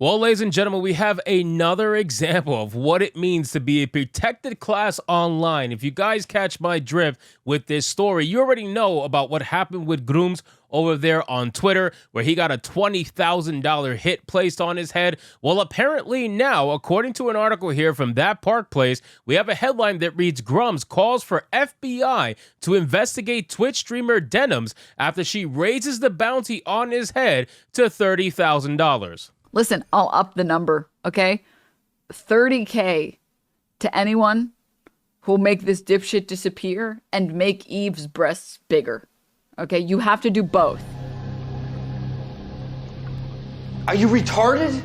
Well, ladies and gentlemen, we have another example of what it means to be a protected class online. If you guys catch my drift with this story, you already know about what happened with GRUMMZ over there on Twitter, where he got a $20,000 hit placed on his head. Well, apparently now, according to an article here from That Park Place, we have a headline that reads, GRUMMZ calls for FBI to investigate Twitch streamer Denims after she raises the bounty on his head to $30,000. Listen, I'll up the number, okay? $30K to anyone who'll make this dipshit disappear and make Eve's breasts bigger. Okay, you have to do both. Are you retarded?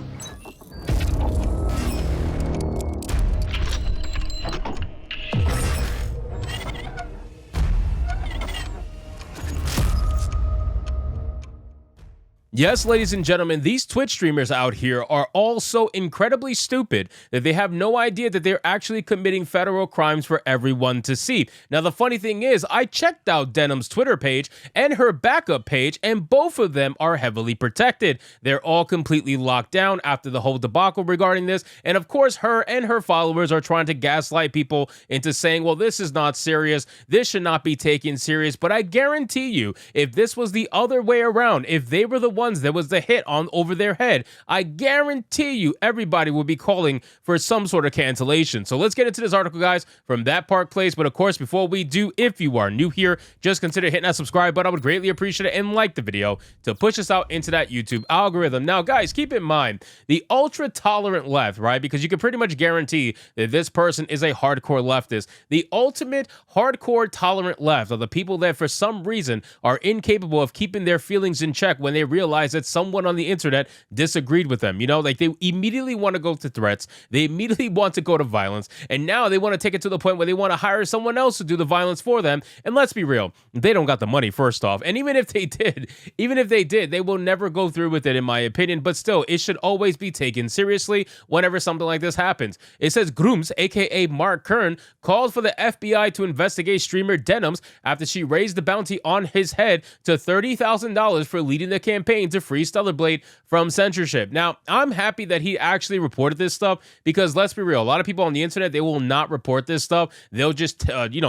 Yes, ladies and gentlemen, these Twitch streamers out here are all so incredibly stupid that they have no idea that they're actually committing federal crimes for everyone to see. Now, the funny thing is, I checked out Denims' Twitter page and her backup page, and both of them are heavily protected. They're all completely locked down after the whole debacle regarding this. And of course, her and her followers are trying to gaslight people into saying, well, this is not serious. This should not be taken serious. But I guarantee you, if this was the other way around, if they were the ones that was the hit on over their head, I guarantee you everybody will be calling for some sort of cancellation. So let's get into this article, guys, from That Park Place. But of course, before we do, if you are new here, just consider hitting that subscribe button. I would greatly appreciate it, and like the video to push us out into that YouTube algorithm. Now, guys, keep in mind the ultra tolerant left, right? Because you can pretty much guarantee that this person is a hardcore leftist. The ultimate hardcore tolerant left are the people that for some reason are incapable of keeping their feelings in check when they realize that someone on the internet disagreed with them. You know, like they immediately want to go to threats. They immediately want to go to violence. And now they want to take it to the point where they want to hire someone else to do the violence for them. And let's be real, they don't got the money, first off. And even if they did, they will never go through with it, in my opinion. But still, it should always be taken seriously whenever something like this happens. It says GRUMMZ, aka Mark Kern, called for the FBI to investigate streamer Denims after she raised the bounty on his head to $30,000 for leading the campaign to free Stellarblade from censorship. Now, I'm happy that he actually reported this stuff, because let's be real, a lot of people on the internet, they will not report this stuff. They'll just,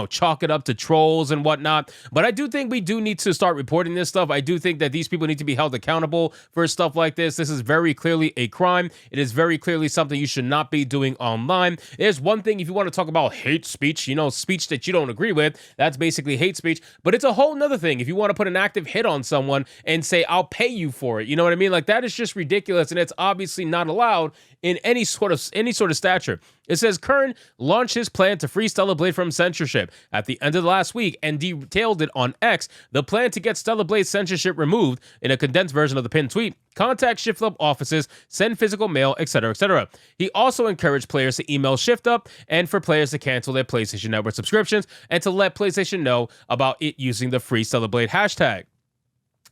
chalk it up to trolls and whatnot. But I do think we do need to start reporting this stuff. I do think that these people need to be held accountable for stuff like this. This is very clearly a crime. It is very clearly something you should not be doing online. There's one thing if you want to talk about hate speech, speech that you don't agree with, that's basically hate speech. But it's a whole nother thing if you want to put an active hit on someone and say, I'll pay you for it. You know what I mean? Like, that is just ridiculous, and it's obviously not allowed in any sort of stature. It says Kern launched his plan to free Stellarblade from censorship at the end of last week and detailed it on X. The plan to get Stellarblade's censorship removed in a condensed version of the pinned tweet: contact ShiftUp offices, send physical mail, etc., etc. He also encouraged players to email ShiftUp and for players to cancel their PlayStation Network subscriptions and to let PlayStation know about it using the free Stellarblade hashtag.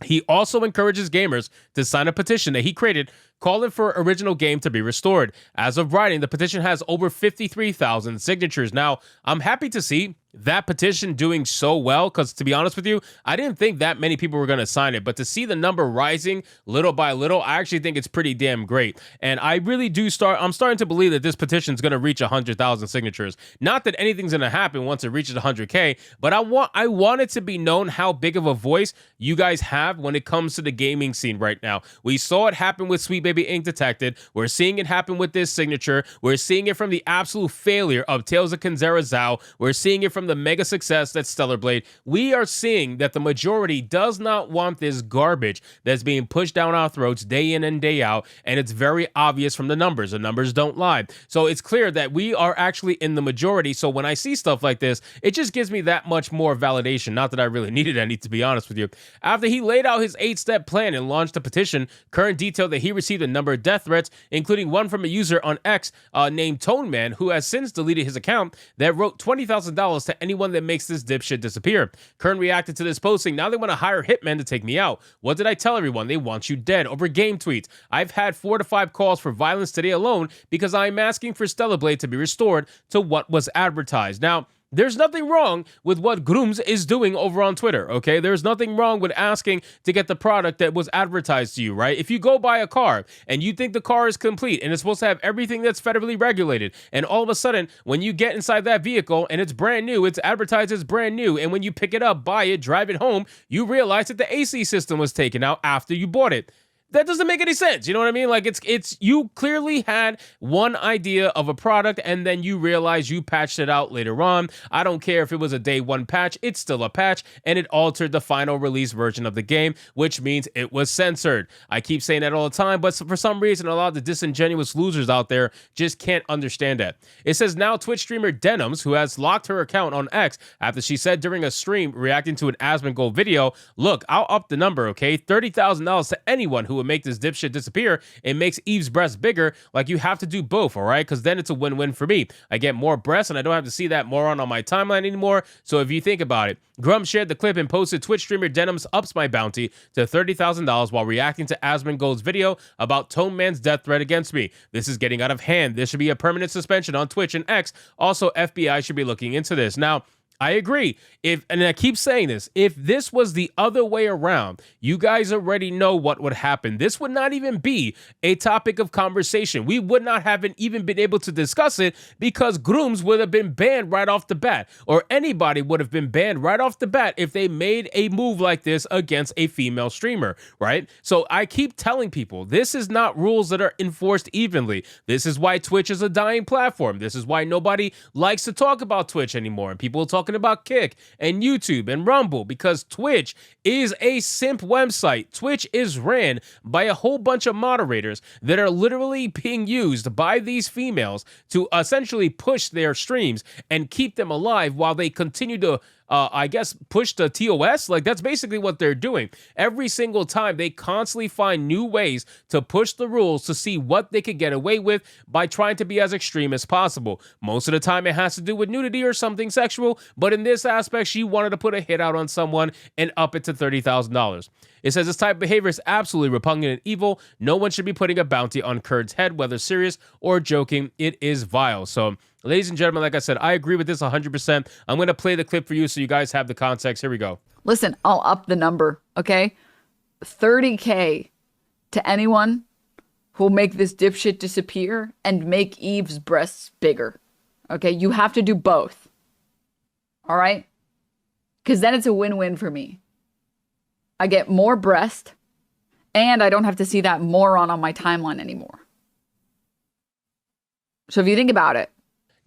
He also encourages gamers to sign a petition that he created calling for original game to be restored. As of writing, the petition has over 53,000 signatures. Now, I'm happy to see that petition doing so well, because to be honest with you, I didn't think that many people were going to sign it, but to see the number rising little by little, I actually think it's pretty damn great. And I really I'm starting to believe that this petition is going to reach 100,000 signatures. Not that anything's going to happen once it reaches 100K, but I want it to be known how big of a voice you guys have when it comes to the gaming scene right now. We saw it happen with Sweet Baby Ink Detected. We're seeing it happen with this signature. We're seeing it from the absolute failure of Tales of Kenzera Zhao. We're seeing it from the mega success that's Stellarblade. We are seeing that the majority does not want this garbage that's being pushed down our throats day in and day out, and it's very obvious from the numbers. The numbers don't lie. So it's clear that we are actually in the majority. So when I see stuff like this, it just gives me that much more validation. Not that I really needed any, to be honest with you. After he laid out his 8-step plan and launched a petition, Kern detailed that he received a number of death threats, including one from a user on X named Tone Man, who has since deleted his account, that wrote $20,000 to anyone that makes this dipshit disappear. Kern reacted to this posting: now they want to hire hitmen to take me out. What did I tell everyone? They want you dead over game tweets. I've had 4 to 5 calls for violence today alone because I'm asking for Stellarblade to be restored to what was advertised. Now, There's nothing wrong with what GRUMMZ is doing over on Twitter, okay? There's nothing wrong with asking to get the product that was advertised to you, right? If you go buy a car and you think the car is complete and it's supposed to have everything that's federally regulated, and all of a sudden, when you get inside that vehicle and it's brand new, it's advertised as brand new, and when you pick it up, buy it, drive it home, you realize that the AC system was taken out after you bought it. That doesn't make any sense. You know what I mean? Like it's you clearly had one idea of a product and then you realize you patched it out later on. I don't care if it was a day one patch, it's still a patch, and it altered the final release version of the game, which means it was censored. I keep saying that all the time, but for some reason, a lot of the disingenuous losers out there just can't understand that. It says now Twitch streamer Denims, who has locked her account on X after she said during a stream reacting to an Asmongold video, look, I'll up the number, okay? $30,000 to anyone who would make this dipshit disappear. It makes Eve's breast bigger. Like, you have to do both, all right? Because then it's a win-win for me. I get more breasts and I don't have to see that moron on my timeline anymore. So if you think about it, GRUMMZ shared the clip and posted Twitch streamer Denims ups my bounty to $30,000 while reacting to Asmongold's video about Tone Man's death threat against me. This is getting out of hand. There should be a permanent suspension on Twitch and X. Also, FBI should be looking into this. Now, I agree. And I keep saying this, if this was the other way around, you guys already know what would happen. This would not even be a topic of conversation. We would not have even been able to discuss it because GRUMMZ would have been banned right off the bat, or anybody would have been banned right off the bat if they made a move like this against a female streamer, right? So I keep telling people, this is not rules that are enforced evenly. This is why Twitch is a dying platform. This is why nobody likes to talk about Twitch anymore. And people talking about Kick and YouTube and Rumble, because Twitch is a simp website. Twitch is ran by a whole bunch of moderators that are literally being used by these females to essentially push their streams and keep them alive while they continue to I guess push the TOS. Like, that's basically what they're doing. Every single time they constantly find new ways to push the rules to see what they could get away with by trying to be as extreme as possible. Most of the time it has to do with nudity or something sexual, but in this aspect she wanted to put a hit out on someone and up it to $30,000. It says this type of behavior is absolutely repugnant and evil. No one should be putting a bounty on Kurd's head, whether serious or joking. It is vile. So, ladies and gentlemen, like I said, I agree with this 100%. I'm going to play the clip for you so you guys have the context. Here we go. Listen, I'll up the number, okay? 30K to anyone who'll make this dipshit disappear and make Eve's breasts bigger, okay? You have to do both, all right? Because then it's a win-win for me. I get more breast, and I don't have to see that moron on my timeline anymore. So if you think about it.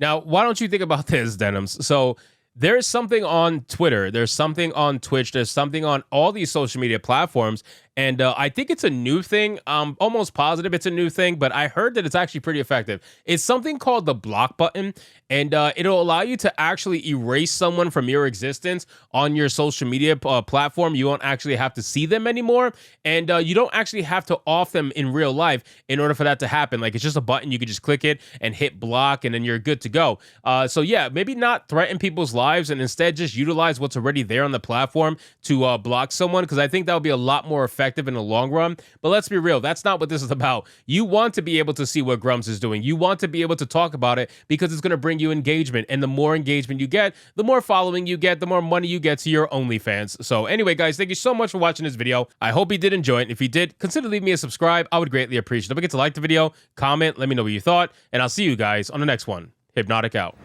Now, why don't you think about this, Denims? So there's something on Twitter, there's something on Twitch, there's something on all these social media platforms, and I think it's a new thing. I'm almost positive it's a new thing, but I heard that it's actually pretty effective. It's something called the block button, and it'll allow you to actually erase someone from your existence on your social media platform. You won't actually have to see them anymore, and you don't actually have to off them in real life in order for that to happen. Like, it's just a button, you can just click it and hit block, and then you're good to go. So yeah, maybe not threaten people's lives and instead just utilize what's already there on the platform to block someone, because I think that would be a lot more effective in the long run. But let's be real, that's not what this is about. You want to be able to see what GRUMMZ is doing. You want to be able to talk about it because it's going to bring you engagement, and the more engagement you get, the more following you get, the more money you get to your OnlyFans. So anyway, guys, thank you so much for watching this video. I hope you did enjoy it. If you did, consider leaving me a subscribe. I would greatly appreciate it. Don't forget to like the video, comment, let me know what you thought, and I'll see you guys on the next one. Hypnotic out.